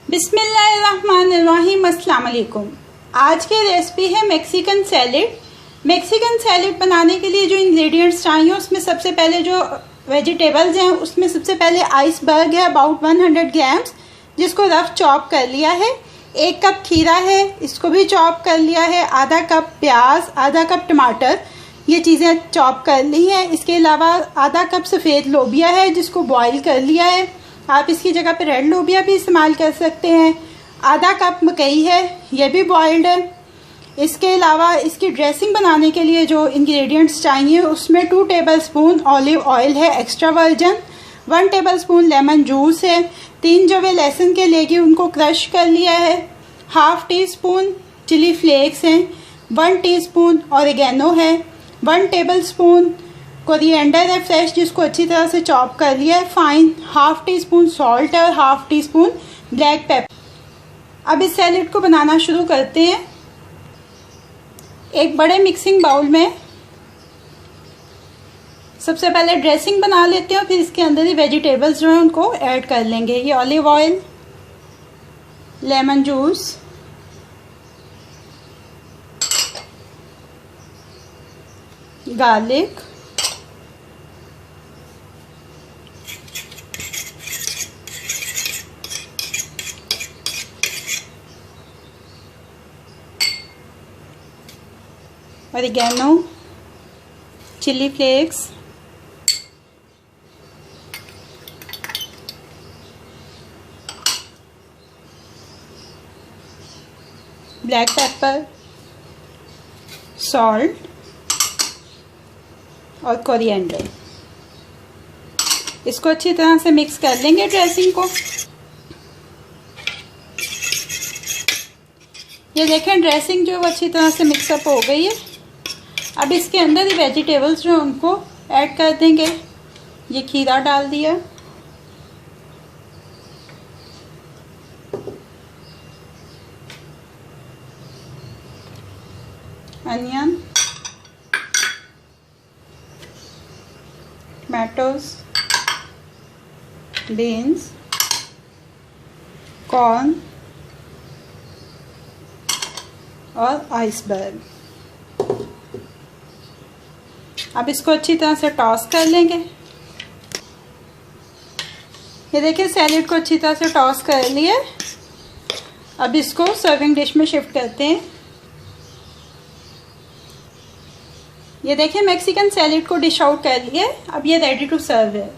बिस्मिल्लाहिर्रहमानिर्रहीम, अस्सलाम वालेकुम। आज की रेसिपी है मैक्सिकन सैलेड। मैक्सिकन सैलेड बनाने के लिए जो इंग्रेडिएंट्स चाहिए उसमें सबसे पहले जो वेजिटेबल्स हैं उसमें सबसे पहले आइसबर्ग है अबाउट 100 ग्राम्स, जिसको रफ चॉप कर लिया है। 1 कप खीरा है, इसको भी चॉप कर लिया है। आधा कप प्याज, आधा कप टमाटर, ये चीज़ें चॉप कर ली हैं। इसके अलावा आधा कप सफ़ेद लोबिया है जिसको बॉईल कर लिया है। आप इसकी जगह पे रेड लोबिया भी इस्तेमाल कर सकते हैं। आधा कप मकई है, ये भी बॉइल्ड है। इसके अलावा इसकी ड्रेसिंग बनाने के लिए जो इंग्रेडिएंट्स चाहिए उसमें 2 टेबलस्पून ऑलिव ऑयल है extra version, 1 tablespoon lemon juice है, 3 जवे लहसुन के लेगी उनको क्रश कर लिया है, half teaspoon chilli flakes हैं, 1 टीस्पून ओरेगानो है, 1 टेबलस्पून कोरिएंडर है फ्रेश जिसको अच्छी तरह से चॉप कर लिया है fine, half tea spoon salt है और half tea spoon black pepper. अब इस सैलेड को बनाना शुरू करते हैं। एक बड़े मिक्सिंग बाउल में सबसे पहले ड्रेसिंग बना लेते हैं और फिर इसके अंदर ही वेजिटेबल्स जो हैं उनको ऐड कर लेंगे। ये olive oil, lemon juice, garlic, oregano, chilli flakes, black pepper, salt और कोरिएंडर। इसको अच्छी तरह से मिक्स कर लेंगे ड्रेसिंग को। ये देखें ड्रेसिंग जो है अच्छी तरह से मिक्सअप हो गई है। अब इसके अंदर ही वेजिटेबल्स जो उनको ऐड कर देंगे। ये खीरा डाल दिया, अनियन, टमाटोज, बीन्स, कॉर्न और आइसबर्ग। अब इसको अच्छी तरह से टॉस कर लेंगे। ये देखिए सैलेड को अच्छी तरह से टॉस कर लिए। अब इसको सर्विंग डिश में शिफ्ट करते हैं। ये देखिए मैक्सिकन सैलेड को डिश आउट कर लिए। अब ये रेडी टू सर्व है।